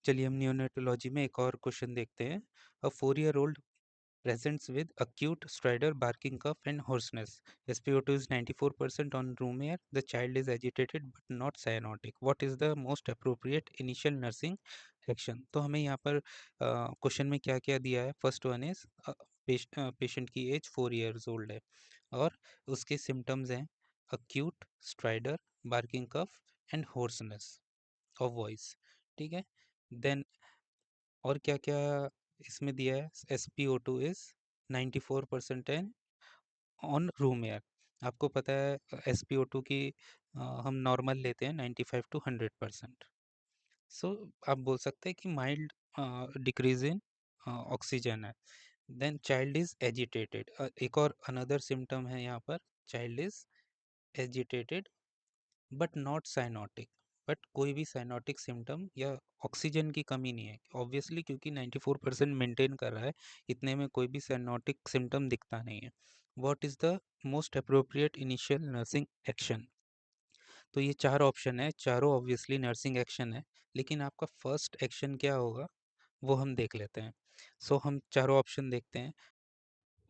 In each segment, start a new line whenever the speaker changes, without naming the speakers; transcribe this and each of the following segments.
चलिए हम नियोनेटोलॉजी में एक और क्वेश्चन देखते हैं। अ 4-year-old presents with acute stridor, barking cough and hoarseness. SpO2 is 94% on room air. The child is agitated but not cyanotic. What is the most appropriate initial nursing action? तो हमें यहाँ पर question में क्या क्या दिया है। फर्स्ट वन इज पेशेंट की एज 4 years old है और उसके सिम्टम्स हैं acute stridor, barking cough and hoarseness of voice। ठीक है। देन और क्या-क्या इसमें दिया है। SpO2 is 94% and on room air. आपको पता है SpO2 की हम नॉर्मल लेते हैं 95 टू 100%। सो आप बोल सकते हैं कि माइल्ड डिक्रीज इन ऑक्सीजन है। Then child is agitated. एक और अनदर सिम्टम है यहाँ पर, child is agitated but not cyanotic. But कोई भी साइनोटिक सिम्टम या ऑक्सीजन की कमी नहीं है ऑब्वियसली, क्योंकि 94% मेंटेन कर रहा है, इतने में कोई भी साइनोटिक सिम्टम दिखता नहीं है। What is the most appropriate initial nursing action? तो ये चार ऑप्शन है, चारों ऑब्वियसली नर्सिंग एक्शन है, लेकिन आपका फर्स्ट एक्शन क्या होगा वो हम देख लेते हैं। सो हम चारों ऑप्शन देखते हैं।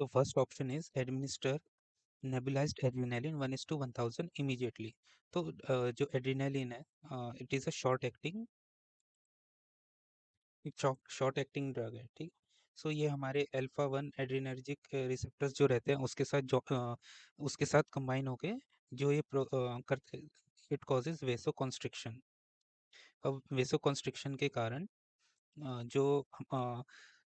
तो first option is administer nebulised adrenaline 1:1000 immediately. तो जो एड्रेनालिन है, it is a short acting drug है, ठीक। सो ये हमारे अल्फा वन एड्रेनर्जिक रिसेप्टर्स जो रहते हैं उसके साथ कंबाइन होके जो ये करते, इट कॉजेज वेसो कॉन्स्ट्रिक्शन। अब वेसो कॉन्स्ट्रिक्शन के कारण जो अ,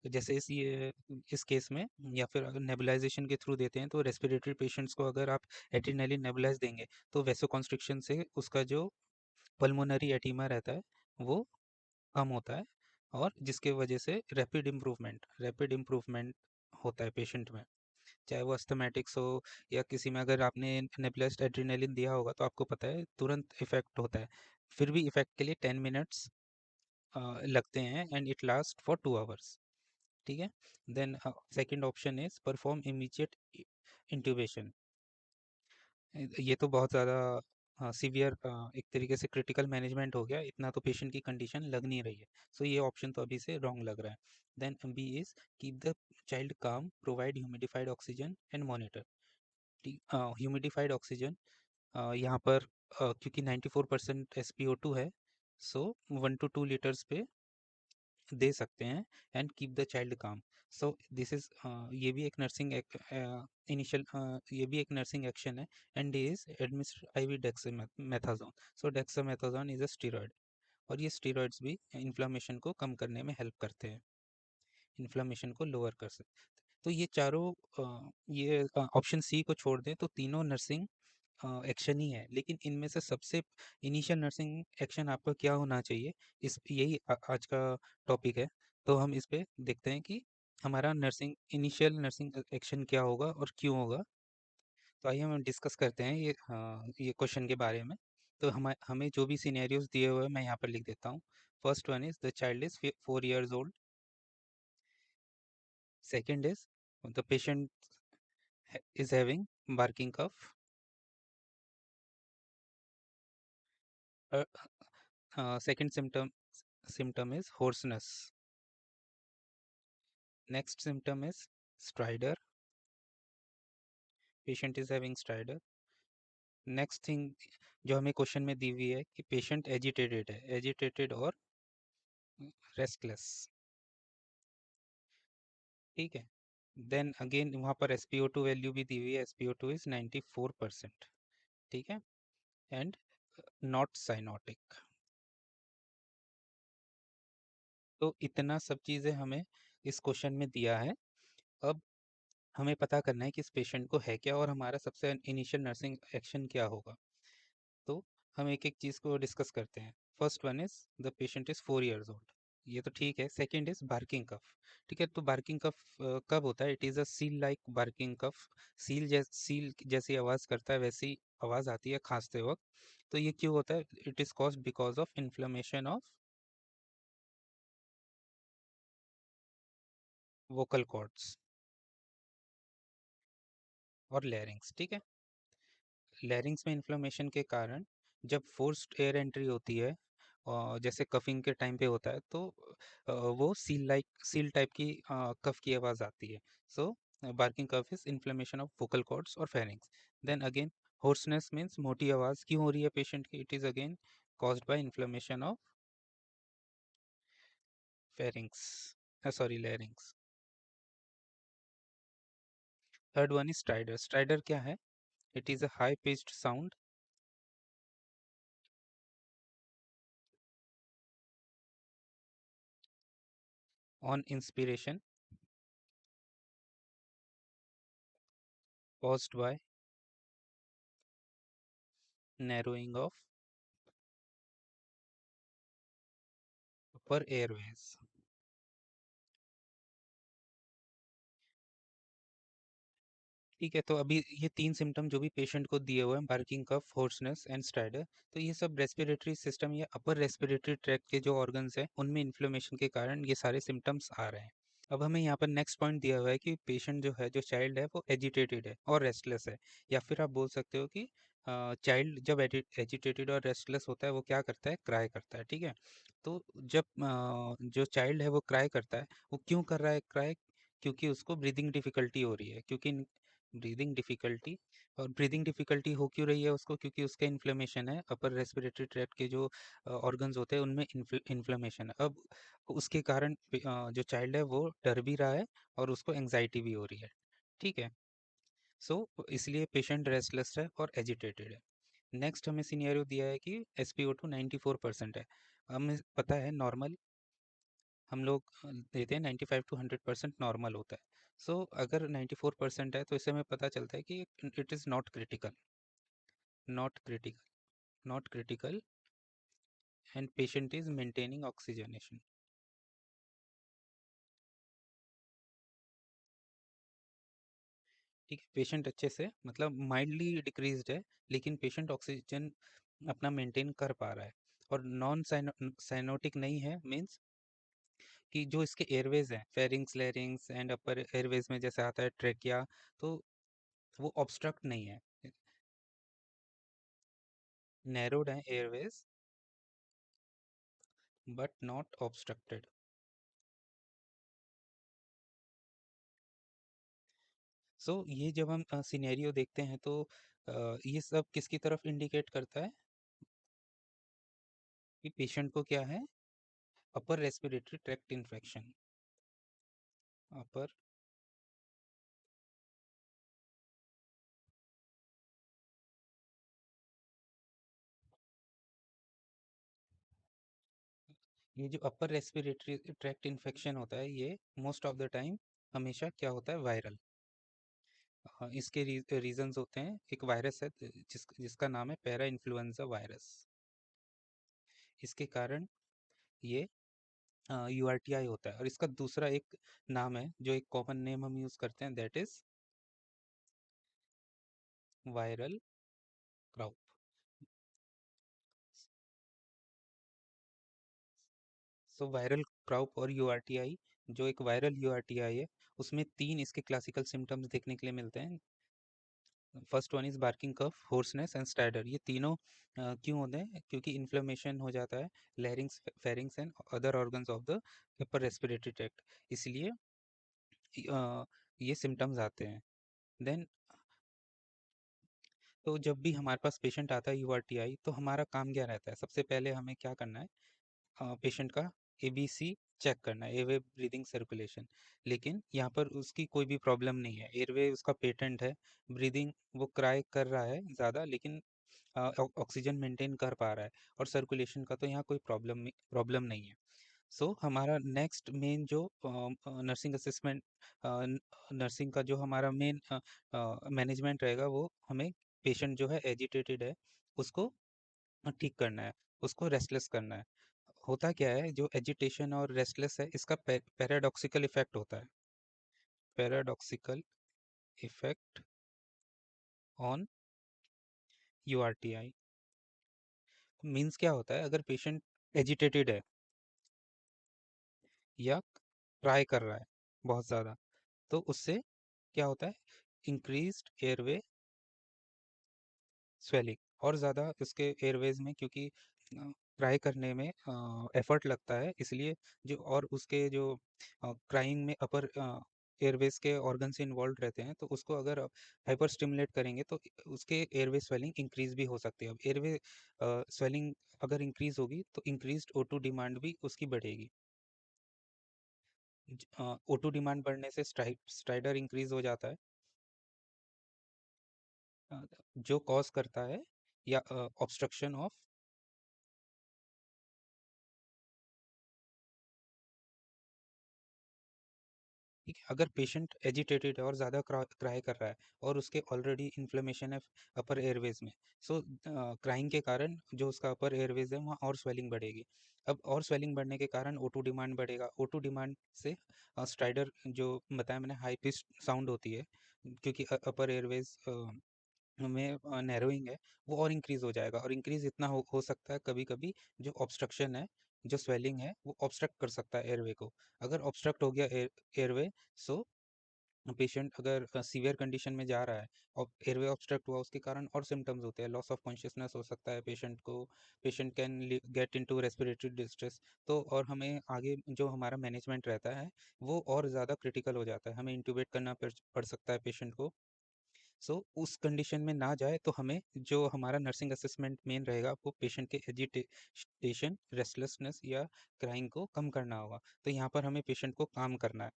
जैसे इस केस में या फिर अगर नेबुलाइजेशन के थ्रू देते हैं तो रेस्पिरेटरी पेशेंट्स को अगर आप एड्रेनालिन नेबुलाइज देंगे तो वेसो कॉन्स्ट्रिक्शन से उसका जो पल्मोनरी एडिमा रहता है वो कम होता है, और जिसके वजह से रैपिड इम्प्रूवमेंट होता है पेशेंट में। चाहे वो अस्थमैटिक्स हो या किसी में अगर आपने नेबुलाइज्ड एड्रेनालिन दिया होगा तो आपको पता है तुरंत इफेक्ट होता है। फिर भी इफेक्ट के लिए 10 मिनट्स लगते हैं and it last for 2 hours. ठीक है। Then second option is perform immediate intubation. ये तो बहुत ज़्यादा सीवियर, एक तरीके से क्रिटिकल मैनेजमेंट हो गया, इतना तो पेशेंट की कंडीशन लग नहीं रही है। सो ये ऑप्शन तो अभी से रॉन्ग लग रहा है। Then B is keep the child calm, provide humidified oxygen and monitor. Humidified oxygen यहाँ पर क्योंकि 94% SpO2 है, सो 1 to 2 लीटर्स पे दे सकते हैं एंड कीप द चाइल्ड काम। सो दिस इज ये भी एक नर्सिंग इनिशियल, ये भी एक नर्सिंग एक्शन है। And is administer IV dexamethasone. So dexamethasone is a steroid, और ये स्टीरॉयड्स भी इन्फ्लामेशन को कम करने में हेल्प करते हैं, इन्फ्लामेशन को लोअर कर सकते हैं। तो ये चारों ये ऑप्शन सी को छोड़ दें तो तीनों नर्सिंग एक्शन ही है, लेकिन इनमें से सबसे इनिशियल नर्सिंग एक्शन आपका क्या होना चाहिए, इस यही आज का टॉपिक है। तो हम इस पे देखते हैं कि हमारा इनिशियल नर्सिंग एक्शन क्या होगा और क्यों होगा। तो आइए हम डिस्कस करते हैं ये क्वेश्चन के बारे में। तो हमें जो भी सिनेरियोज दिए हुए हैं मैं यहाँ पर लिख देता हूँ। First one is the child is 4 years old। Second is the patient is having barking cough. Uh, Second symptom is hoarseness. Next symptom is stridor. Patient is having stridor. Next thing जो हमें question में दी हुई है कि patient agitated है, agitated और restless. ठीक है। देन अगेन वहाँ पर SpO2 वैल्यू भी दी हुई है, SpO2 इज 94%। ठीक है। And not cyanotic. तो इतना सब चीज़ें हमें इस क्वेश्चन में दिया है। अब हमें पता करना है कि इस पेशेंट को है क्या और हमारा सबसे इनिशियल नर्सिंग एक्शन क्या होगा। तो हम एक एक चीज़ को डिस्कस करते हैं। First one is the patient is 4 years old, ये तो ठीक है। Second is barking cough. ठीक है। तो बार्किंग कफ कब होता है? It is a seal like barking cough. Seal जैसी आवाज़ करता है वैसी आवाज़ आती है खांसते वक्त। तो ये क्यों होता है? It is caused because of inflammation of vocal cords और लैरिंग्स। ठीक है। लैरिंग्स में इन्फ्लेमेशन के कारण जब फोर्स्ड एयर एंट्री होती है जैसे कफिंग के टाइम पे होता है तो वो सील टाइप की कफ की आवाज़ आती है। So barking cough is inflammation of vocal cords और pharynx. Then again hoarseness means मोटी आवाज़ क्यों हो रही है पेशेंट की, it is again caused by inflammation of pharynx, sorry, larynx. Third one is stridor. Stridor क्या है? It is a high pitched sound on inspiration caused by narrowing of upper airways. ठीक है, तो अभी ये 3 सिम्पटम जो भी पेशेंट को दिए हुए हैं, बार्किंग कफ, होर्सनेस एंड स्टाइडर, तो ये सब रेस्पिरेटरी सिस्टम या अपर रेस्पिरेटरी ट्रैक्ट के जो ऑर्गन्स हैं उनमें इन्फ्लेमेशन के कारण ये सारे सिम्पटम्स आ रहे हैं। अब हमें यहाँ पर नेक्स्ट पॉइंट दिया हुआ है कि पेशेंट जो है, जो चाइल्ड है, वो एजिटेटेड है और रेस्टलेस है, या फिर आप बोल सकते हो कि चाइल्ड जब एजिटेटेड और रेस्टलेस होता है वो क्या करता है, क्राई करता है। ठीक है, तो जब जो चाइल्ड है वो क्राई करता है, वो क्यों कर रहा है क्राई? क्योंकि उसको ब्रीदिंग डिफिकल्टी हो रही है, क्योंकि ब्रीदिंग डिफिकल्टी, और ब्रीदिंग डिफिकल्टी हो क्यों रही है उसको? क्योंकि उसका इन्फ्लेमेशन है, अपर रेस्पिरेटरी ट्रैक्ट के जो ऑर्गन्स होते हैं उनमें इन्फ्लेमेशन है। अब उसके कारण जो चाइल्ड है वो डर भी रहा है और उसको एंजाइटी भी हो रही है। ठीक है, सो इसलिए पेशेंट रेस्टलेस है और एजिटेटेड है। नेक्स्ट हमें सिनेरियो दिया है कि SpO2 94% है। हमें पता है नॉर्मल हम लोग देते हैं 95 टू 100% नॉर्मल होता है। सो अगर 94% है तो इससे हमें पता चलता है कि it is not critical not critical and patient is maintaining oxygenation. ठीक है, पेशेंट अच्छे से मतलब माइल्डली डिक्रीज्ड है, लेकिन पेशेंट ऑक्सीजन अपना मेंटेन कर पा रहा है। और नॉन साइनोटिक नहीं है मीन्स कि जो इसके एयरवेज हैं, फेरिंग्स, लैरिंग्स एंड अपर एयरवेज में जैसे आता है ट्रेकिया, तो वो ऑब्स्ट्रक्ट नहीं है, नैरोड है एयरवेज बट नॉट ऑब्स्ट्रक्टेड। सो ये जब हम सिनेरियो देखते हैं तो ये सब किसकी तरफ इंडिकेट करता है कि पेशेंट को क्या है, अपर रेस्पिरेटरी ट्रैक्ट इन्फेक्शन। अपर, ये जो अपर रेस्पिरेटरी ट्रैक्ट इन्फेक्शन होता है ये मोस्ट ऑफ द टाइम हमेशा क्या होता है, वायरल। इसके रीजंस होते हैं, एक वायरस है जिसका नाम है पैरा इन्फ्लुएंजा वायरस। इसके कारण ये URTI होता है, और इसका दूसरा एक नाम है जो एक कॉमन नेम हम यूज करते हैं, that is viral क्राउप। So viral क्राउप और URTI, जो एक वायरल URTI है, उसमें 3 इसके क्लासिकल सिम्टम्स देखने के लिए मिलते हैं। First one is barking cough, hoarseness and stridor. ये तीनों क्यों होते हैं? क्योंकि इन्फ्लेमेशन हो जाता है लैरिंग्स, pharynx and other organs of the upper respiratory tract, इसलिए ये सिम्टम्स आते हैं। देन तो जब भी हमारे पास पेशेंट आता है URTI, तो हमारा काम क्या रहता है? सबसे पहले हमें क्या करना है, पेशेंट का ABC चेक करना है, एयरवे ब्रीदिंग सर्कुलेशन। लेकिन यहाँ पर उसकी कोई भी प्रॉब्लम नहीं है, एयरवे उसका पेटेंट है, ब्रीदिंग वो क्राई कर रहा है ज़्यादा, लेकिन ऑक्सीजन मेंटेन कर पा रहा है, और सर्कुलेशन का तो यहाँ कोई प्रॉब्लम नहीं है। सो हमारा नेक्स्ट मेन जो नर्सिंग असिस्टेंट, नर्सिंग का जो हमारा मेन मैनेजमेंट रहेगा, वो हमें पेशेंट जो है एजिटेटेड है उसको ठीक करना है, उसको रेस्टलेस करना है। होता क्या है, जो एजिटेशन और रेस्टलेस है, इसका पैराडॉक्सिकल इफेक्ट होता है, paradoxical effect on URTI। Means क्या होता है, अगर पेशेंट एजिटेटेड है या ट्राई कर रहा है बहुत ज़्यादा, तो उससे क्या होता है, इंक्रीज्ड एयरवे स्वेलिंग और ज़्यादा इसके एयरवेज में, क्योंकि क्राई करने में एफर्ट लगता है, इसलिए जो और उसके जो क्राइंग में अपर एयरवेज के ऑर्गन से इन्वॉल्व रहते हैं, तो उसको अगर हाइपर स्टिमुलेट करेंगे तो उसके एयरवे स्वेलिंग इंक्रीज भी हो सकती है। अब एयरवे स्वेलिंग अगर इंक्रीज होगी तो इंक्रीज्ड O2 डिमांड भी उसकी बढ़ेगी। O2 डिमांड बढ़ने से स्ट्राइडर इंक्रीज हो जाता है, अ, जो कॉज करता है या ऑब्स्ट्रक्शन ऑफ। ठीक है, अगर पेशेंट एजिटेटेड है और ज़्यादा क्राई कर रहा है और उसके ऑलरेडी इन्फ्लेमेशन है अपर एयरवेज में, सो क्राइंग के कारण जो उसका अपर एयरवेज है वहाँ और स्वेलिंग बढ़ेगी। अब और स्वेलिंग बढ़ने के कारण O2 डिमांड बढ़ेगा। O2 डिमांड से स्ट्राइडर जो बताया मैंने हाई पिच साउंड होती है, क्योंकि अपर एयरवेज में नैरोइंग है, वो और इंक्रीज हो जाएगा, और इंक्रीज इतना हो सकता है कभी कभी जो ऑब्स्ट्रक्शन है, जो स्वेलिंग है वो ऑब्स्ट्रक्ट कर सकता है एयरवे को। अगर ऑब्स्ट्रक्ट हो गया एयरवे, सो पेशेंट अगर सीवियर कंडीशन में जा रहा है और एयरवे ऑब्स्ट्रक्ट हुआ, उसके कारण और सिम्टम्स होते हैं, लॉस ऑफ कॉन्शियसनेस हो सकता है पेशेंट को, patient can get into respiratory distress. तो और हमें आगे जो हमारा मैनेजमेंट रहता है वो और ज़्यादा क्रिटिकल हो जाता है, हमें इंट्यूबेट करना पड़ सकता है पेशेंट को। सो उस कंडीशन में ना जाए तो हमें जो हमारा नर्सिंग असेसमेंट मेन रहेगा वो पेशेंट के एजिटेशन, रेस्टलेसनेस या क्राइंग को कम करना होगा। तो यहाँ पर हमें पेशेंट को काम करना है,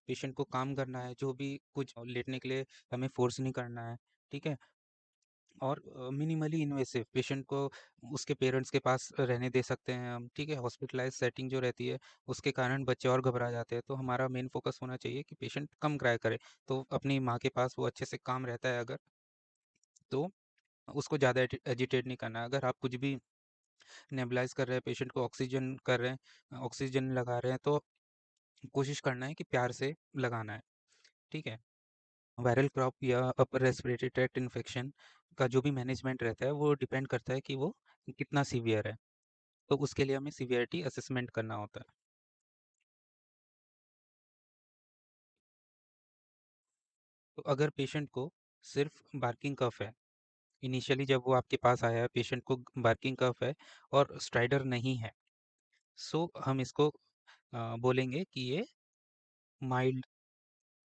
पेशेंट को काम करना है, जो भी कुछ लेटने के लिए हमें फोर्स नहीं करना है। ठीक है, और मिनिमली इन्वेसिव पेशेंट को उसके पेरेंट्स के पास रहने दे सकते हैं हम। ठीक है, हॉस्पिटलाइज सेटिंग जो रहती है उसके कारण बच्चे और घबरा जाते हैं, तो हमारा मेन फोकस होना चाहिए कि पेशेंट कम क्राई करे। तो अपनी माँ के पास वो अच्छे से काम रहता है अगर, तो उसको ज़्यादा एजिटेट नहीं करना है। अगर आप कुछ भी नेबुलाइज कर रहे हैं, पेशेंट को ऑक्सीजन कर रहे हैं, ऑक्सीजन लगा रहे हैं, तो कोशिश करना है कि प्यार से लगाना है। ठीक है, वायरल क्रॉप या अपर रेस्पिरेटरी ट्रैक्ट इन्फेक्शन का जो भी मैनेजमेंट रहता है वो डिपेंड करता है कि वो कितना सीवियर है, तो उसके लिए हमें सीवियरिटी असेसमेंट करना होता है। तो अगर पेशेंट को सिर्फ बार्किंग कफ है, इनिशियली जब वो आपके पास आया है पेशेंट को बार्किंग कफ है और स्ट्राइडर नहीं है, सो हम इसको बोलेंगे कि ये माइल्ड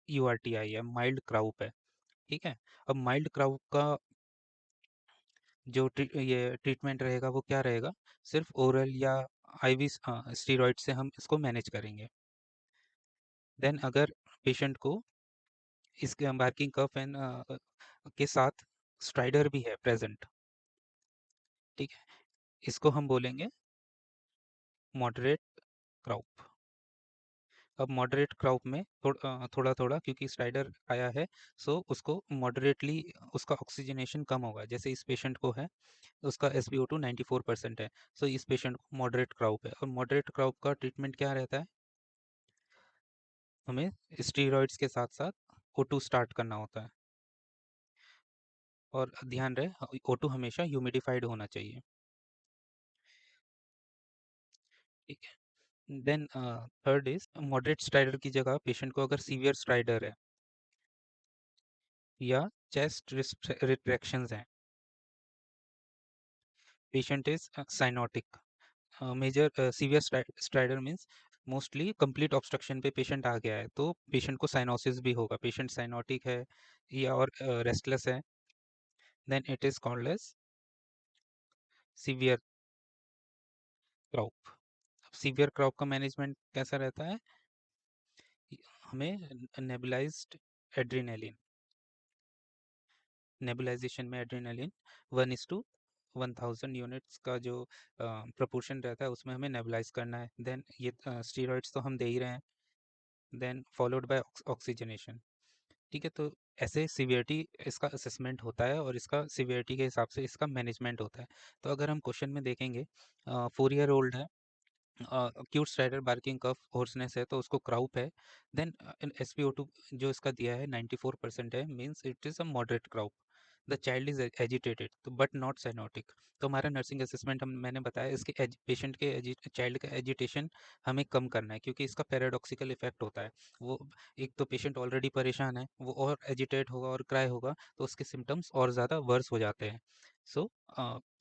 URTI है, माइल्ड क्राउप है। ठीक है, अब माइल्ड क्राउप का जो ये ट्रीटमेंट रहेगा वो क्या रहेगा, सिर्फ ओरल या IV स्टीरॉइड से हम इसको मैनेज करेंगे। देन अगर पेशेंट को इसके बार्किंग कफ एंड के साथ स्ट्राइडर भी है प्रेजेंट, ठीक है, इसको हम बोलेंगे मॉडरेट क्राउप। अब मॉडरेट क्राउप में थोड़ा थोड़ा क्योंकि स्ट्राइडर आया है, सो उसको मॉडरेटली उसका ऑक्सीजनेशन कम होगा। जैसे इस पेशेंट को है, उसका SpO2 94% है, सो इस पेशेंट को मॉडरेट क्राउप है। और मॉडरेट क्राउप का ट्रीटमेंट क्या रहता है, हमें स्टीरॉइड्स के साथ साथ O2 स्टार्ट करना होता है। और ध्यान रहे O2 हमेशा ह्यूमिडिफाइड होना चाहिए। ठीक है, then third is moderate stridor की जगह पेशेंट को अगर सीवियर स्ट्राइडर है या चेस्ट रिट्रैक्शंस हैं, patient is cyanotic, major severe stridor means mostly complete obstruction पे पेशेंट आ गया है, तो पेशेंट को साइनोसिस भी होगा, पेशेंट साइनोटिक है या और रेस्टलेस है, then it is called as severe croup. Severe croup का मैनेजमेंट कैसा रहता है, हमें नेबुलाइज्ड एड्रेनालिन, नेबुलाइजेशन में एड्रेनालिन 1:1000 यूनिट्स का जो प्रपोर्शन रहता है उसमें हमें नेबुलाइज करना है। देन ये स्टीरॉइड्स तो हम दे ही रहे हैं, देन फॉलोड बाय ऑक्सीजनेशन। ठीक है, तो ऐसे सीवियरिटी इसका असेसमेंट होता है और इसका सीवियरिटी के हिसाब से इसका मैनेजमेंट होता है। तो अगर हम क्वेश्चन में देखेंगे 4 ईयर ओल्ड है, acute stridor barking cough hoarseness है, तो उसको क्राउप है, देन SpO2 जो इसका दिया है 94% है, means it is a moderate क्राउप। The child is agitated तो बट नॉट साइनोटिक। तो हमारा नर्सिंग असेसमेंट हम मैंने बताया इसके पेशेंट के चाइल्ड का एजिटेशन हमें कम करना है, क्योंकि इसका पैराडॉक्सिकल इफेक्ट होता है। वो एक तो पेशेंट ऑलरेडी परेशान है, वो और एजिटेट होगा और क्राई होगा तो उसके सिम्टम्स और ज़्यादा वर्स हो जाते हैं। सो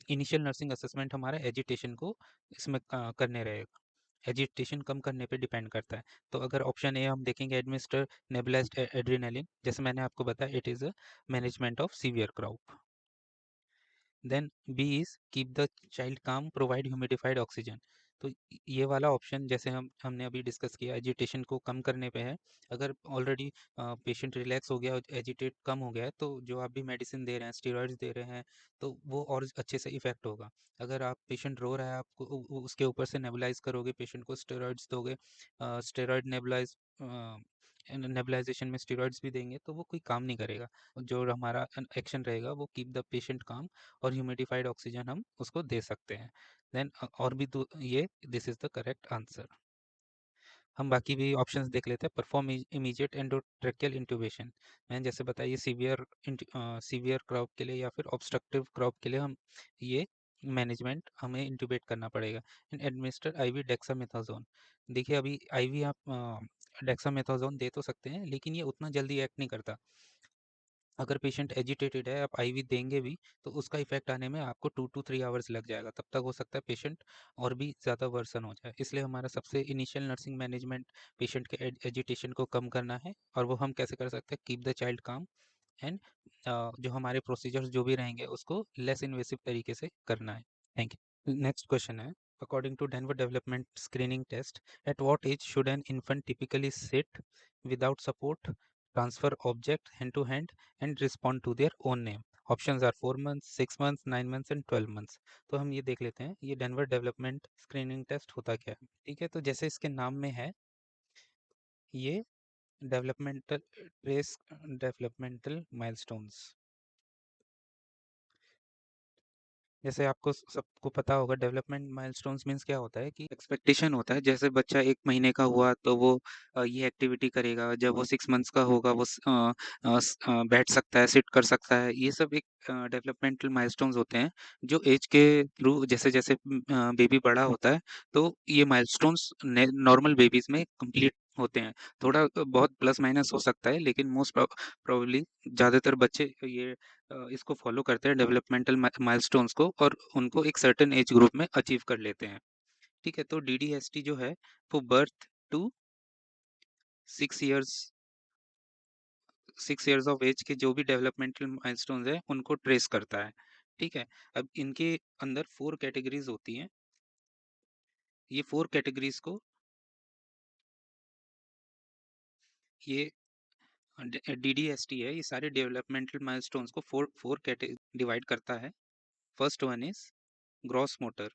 इनिशियल नर्सिंग असेसमेंट हमारा एजिटेशन को इसमें करने रहेगा, एजिटेशन कम करने पे डिपेंड करता है। तो अगर ऑप्शन ए हम देखेंगे एडमिनिस्टर नेबुलाइज्ड एड्रेनालिन, जैसे मैंने आपको बताया it is a management of severe croup. Then B is keep the child calm provide humidified oxygen. तो ये वाला ऑप्शन जैसे हमने अभी डिस्कस किया एजिटेशन को कम करने पे है। अगर ऑलरेडी पेशेंट रिलैक्स हो गया और एजिटेट कम हो गया है तो जो आप भी मेडिसिन दे रहे हैं, स्टेरॉइड्स दे रहे हैं, तो वो और अच्छे से इफेक्ट होगा। अगर आप पेशेंट रो रहा है आपको उसके ऊपर से नेबुलाइज करोगे, पेशेंट को स्टेरॉइड्स दोगे, स्टेरॉइड नेबुलाइज नेबुलाइजेशन में स्टेरॉइड्स भी देंगे तो वो कोई काम नहीं करेगा। जो हमारा एक्शन रहेगा वो कीप द पेशेंट काम और ह्यूमिडिफाइड ऑक्सीजन हम उसको दे सकते हैं। देन और भी ये this is the correct answer. हम बाकी भी ऑप्शंस देख लेते हैं। परफॉर्म इमीडिएट एंडोट्रेकियल इंट्यूबेशन, मैंने जैसे बताया ये सीवियर क्रॉप के लिए या फिर ऑब्स्ट्रक्टिव क्रॉप के लिए हम ये मैनेजमेंट हमें इंट्यूबेट करना पड़ेगा। एंड एडमिनिस्टर आईवी डेक्सामेथासोन, देखिए अभी आईवी आप डेक्सामेथासोन दे तो सकते हैं लेकिन ये उतना जल्दी एक्ट नहीं करता। अगर पेशेंट एजिटेटेड है आप आईवी देंगे भी तो उसका इफेक्ट आने में आपको 2 to 3 आवर्स लग जाएगा, तब तक हो सकता है पेशेंट और भी ज़्यादा वर्सन हो जाए। इसलिए हमारा सबसे इनिशियल नर्सिंग मैनेजमेंट पेशेंट के एजिटेशन को कम करना है, और वो हम कैसे कर सकते हैं, कीप द चाइल्ड काम एंड जो हमारे प्रोसीजर्स जो भी रहेंगे उसको लेस इन्वेसिव तरीके से करना है। Thank you. नेक्स्ट क्वेश्चन है, according to Denver development screening test, at what age should an infant typically sit without support, transfer object hand to hand and respond to their own name? Options are 4 months, 6 months, 9 months and 12 months. तो हम ये देख लेते हैं ये Denver development screening test होता क्या है। ठीक है, तो जैसे इसके नाम में है, ये डेवलपमेंटल ट्रेस डेवलपमेंटल माइलस्टोन्स। जैसे आपको सबको पता होगा डेवलपमेंट माइलस्टोन्स मीन्स क्या होता है कि एक्सपेक्टेशन होता है, जैसे बच्चा 1 महीने का हुआ तो वो ये एक्टिविटी करेगा, जब वो 6 मंथ्स का होगा वो बैठ सकता है, सिट कर सकता है। ये सब एक डेवलपमेंटल माइलस्टोन्स होते हैं जो एज के थ्रू जैसे जैसे बेबी बड़ा होता है तो ये माइलस्टोन्स नॉर्मल बेबीज में कंप्लीट होते हैं। थोड़ा बहुत प्लस माइनस हो सकता है लेकिन मोस्ट प्रोबेबली ज़्यादातर बच्चे ये इसको फॉलो करते हैं डेवलपमेंटल माइलस्टोन्स को, और उनको एक सर्टेन एज ग्रुप में अचीव कर लेते हैं। ठीक है, तो डीडीएसटी जो है वो birth to 6 years 6 years of age के जो भी डेवलपमेंटल माइलस्टोन्स है उनको ट्रेस करता है। ठीक है, अब इनके अंदर 4 कैटेगरीज होती हैं। ये 4 कैटेगरीज को ये डीडीएसटी है, ये सारे डेवलपमेंटल माइलस्टोन्स को फोर फोर कैटेगरी डिवाइड करता है। First one is gross motor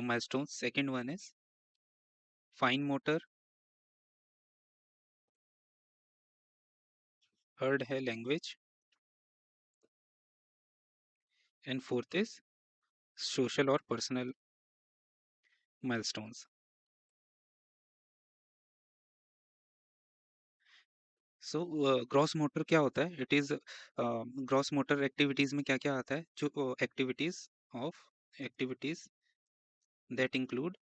milestone. Second one is fine motor. Third है language. And fourth is social or personal milestones. So gross motor क्या होता है? It is gross motor activities में क्या क्या आता है? जो activities that include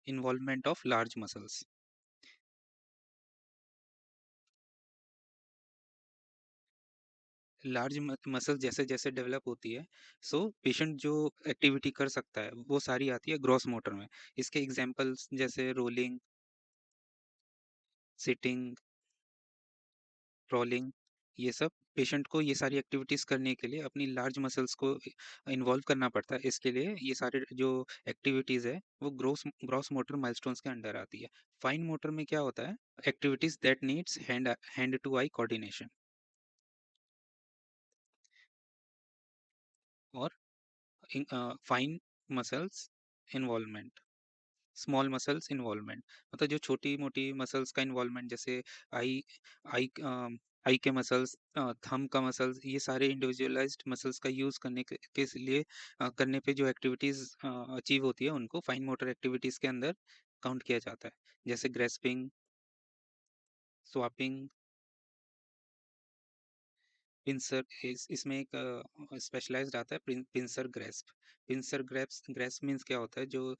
involvement of large muscles. Large muscle जैसे जैसे डेवलप होती है, सो पेशेंट जो एक्टिविटी कर सकता है वो सारी आती है ग्रॉस मोटर में। इसके एग्जांपल्स जैसे रोलिंग, सिटिंग, क्रॉलिंग, ये सब पेशेंट को ये सारी एक्टिविटीज करने के लिए अपनी लार्ज मसल्स को इन्वॉल्व करना पड़ता है। इसके लिए ये सारे जो एक्टिविटीज है वो ग्रोस ग्रॉस मोटर माइलस्टोन्स के अंडर आती है। फाइन मोटर में क्या होता है? Activities that needs hand to eye coordination, और fine muscles involvement, small muscles involvement, मतलब जो छोटी मोटी मसल्स का इन्वॉल्वमेंट, जैसे आई आई आई के मसल्स, थंब का मसल्स, ये सारे इंडिविजुअलाइज्ड मसल्स का यूज करने के लिए करने पे जो एक्टिविटीज अचीव होती है उनको फाइन मोटर एक्टिविटीज के अंदर काउंट किया जाता है। जैसे ग्रेस्पिंग, स्वैपिंग, पिंसर इसमें एक स्पेशलाइज्ड आता है pincer grasp. Pincer grapes grasp means क्या होता है, जो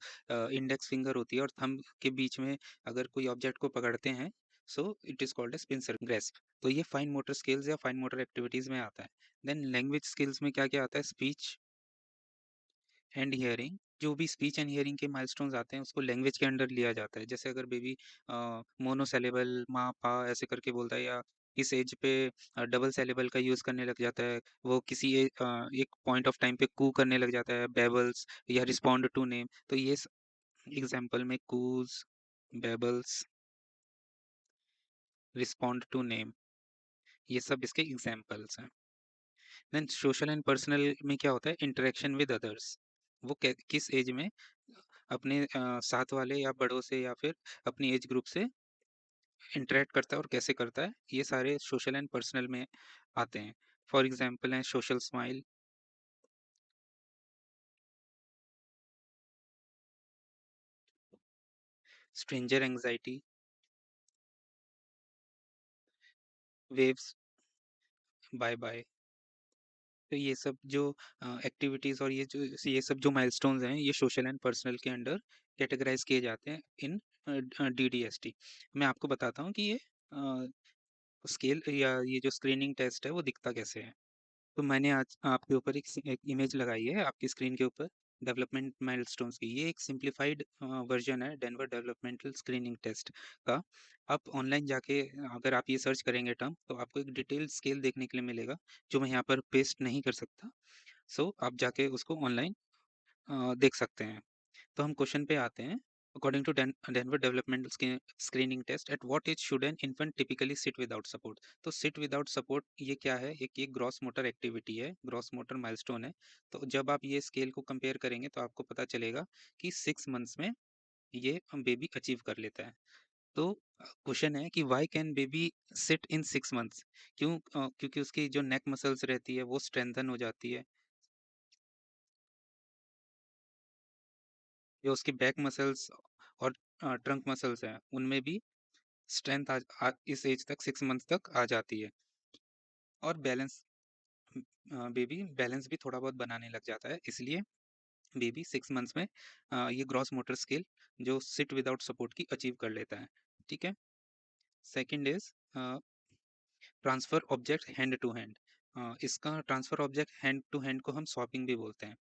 इंडेक्स फिंगर होती है और थंब के बीच में अगर कोई ऑब्जेक्ट को पकड़ते हैं, so it is called as pincer grasp. तो ये फाइन मोटर स्किल्स या फाइन मोटर एक्टिविटीज में आता है। देन लैंग्वेज स्किल्स में क्या क्या आता है, स्पीच एंड हियरिंग। जो भी स्पीच एंड हियरिंग के माइलस्टोन्स आते हैं उसको लैंग्वेज के अंडर लिया जाता है। जैसे अगर बेबी मोनोसेलेबल माँ पा ऐसे करके बोलता है, या इस एज पे डबल सेलेबल का यूज़ करने लग जाता है, वो किसी एक पॉइंट ऑफ टाइम पे कू करने लग जाता है, बेबल्स या रिस्पॉन्ड टू नेम। तो ये एग्जाम्पल में कूज, बेबल्स, रिस्पॉन्ड टू नेम, ये सब इसके एग्जाम्पल्स हैं। देन सोशल एंड पर्सनल में क्या होता है, इंटरेक्शन विद अदर्स। वो किस एज में अपने साथ वाले या बड़ों से या फिर अपनी एज ग्रुप से इंटरेक्ट करता है और कैसे करता है, ये सारे सोशल एंड पर्सनल में आते हैं। फॉर एग्जांपल है social smile, stranger anxiety, waves, bye bye. तो ये सब जो एक्टिविटीज और ये सब जो माइलस्टोन्स हैं, ये सोशल एंड पर्सनल के अंडर कैटेगराइज किए जाते हैं इन डीडीएसटी। मैं आपको बताता हूँ कि ये स्केल या ये जो स्क्रीनिंग टेस्ट है वो दिखता कैसे है। तो मैंने आज आपके ऊपर एक इमेज लगाई है आपकी स्क्रीन के ऊपर, डेवलपमेंट माइलस्टोन्स की। ये एक सिंप्लीफाइड वर्जन है डेनवर डेवलपमेंटल स्क्रीनिंग टेस्ट का। आप ऑनलाइन जाके अगर आप ये सर्च करेंगे टर्म, तो आपको एक डिटेल स्केल देखने के लिए मिलेगा, जो मैं यहाँ पर पेस्ट नहीं कर सकता। सो आप जाके उसको ऑनलाइन देख सकते हैं। तो हम क्वेश्चन पे आते हैं। According to Denver developmental screening test, at what age should an infant typically sit without support. तो सिट विदाउट सपोर्ट ये क्या है, एक ये ग्रॉस मोटर एक्टिविटी है, ग्रॉस मोटर माइलस्टोन है। तो जब आप ये स्केल को कंपेयर करेंगे तो आपको पता चलेगा कि 6 मंथ्स में ये बेबी अचीव कर लेता है। तो क्वेश्चन है कि why can baby sit in 6 months. क्योंकि उसकी जो नेक मसल्स रहती है वो स्ट्रेंथन हो जाती है, जो उसकी बैक मसल्स और ट्रंक मसल्स हैं उनमें भी स्ट्रेंथ इस एज तक 6 मंथ्स तक आ जाती है। और बैलेंस, बेबी बैलेंस भी थोड़ा बहुत बनाने लग जाता है, इसलिए बेबी 6 मंथ्स में ये ग्रॉस मोटर स्किल जो सिट विदाउट सपोर्ट की अचीव कर लेता है। ठीक है। Second is transfer object hand to hand. इसका transfer object hand to hand को हम स्वैपिंग भी बोलते हैं।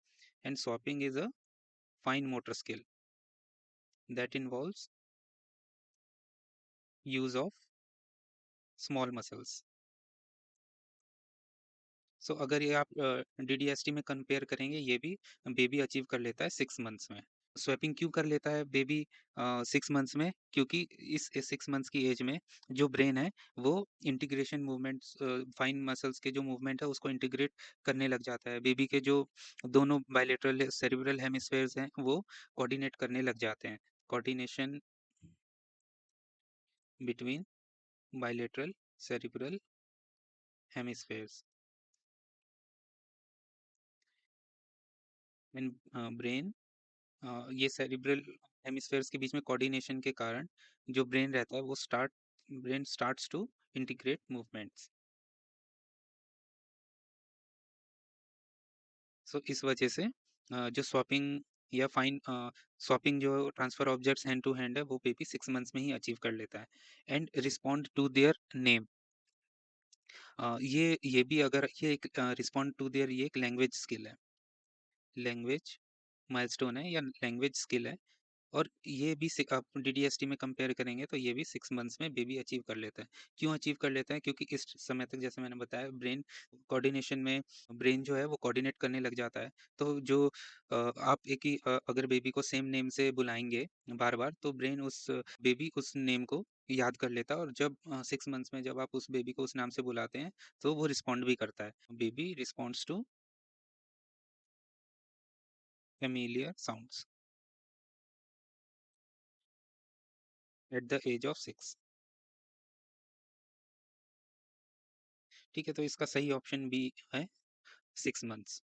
And swapping is a fine motor skill that involves use of small muscles. So अगर ये आप डीडीएसटी में कंपेयर करेंगे, ये भी बेबी अचीव कर लेता है 6 मंथ्स में। स्वैपिंग क्यों कर लेता है बेबी 6 मंथ्स में, क्योंकि इस 6 मंथ्स की एज में जो ब्रेन है वो इंटीग्रेशन मूवमेंट्स, फाइन मसल्स के जो मूवमेंट है उसको इंटीग्रेट करने लग जाता है। बेबी के जो दोनों बायलेटरल सेरिब्रल हेमिस्फेयर्स हैं वो कोऑर्डिनेट करने लग जाते हैं। Coordination between bilateral cerebral hemispheres in brain. ये सेरिब्रल हेमिस्फेयर्स के बीच में कोऑर्डिनेशन के कारण जो brain starts to integrate movements. So इस वजह से जो स्वैपिंग या फाइन स्वैपिंग जो transfer objects hand to hand है वो बेबी 6 मंथ्स में ही अचीव कर लेता है। And respond to their name, ये भी अगर ये एक रिस्पॉन्ड टू देयर, ये एक लैंग्वेज स्किल है, लैंग्वेज माइलस्टोन है या लैंग्वेज स्किल है। और ये भी आप डीडीएसटी में कंपेयर करेंगे तो ये भी 6 मंथ्स में बेबी अचीव कर लेता है। क्यों अचीव कर लेता है, क्योंकि इस समय तक जैसे मैंने बताया ब्रेन कोऑर्डिनेशन में, ब्रेन जो है वो कोऑर्डिनेट करने लग जाता है। तो जो आप एक ही अगर बेबी को सेम नेम से बुलाएंगे बार बार, तो ब्रेन उस बेबी उस नेम को याद कर लेता है, और जब 6 मंथ्स में जब आप उस बेबी को उस नाम से बुलाते हैं तो वो रिस्पॉन्ड भी करता है। Baby responds to familiar sounds at the age of 6। ठीक है, तो इसका सही ऑप्शन बी है 6 मंथ्स।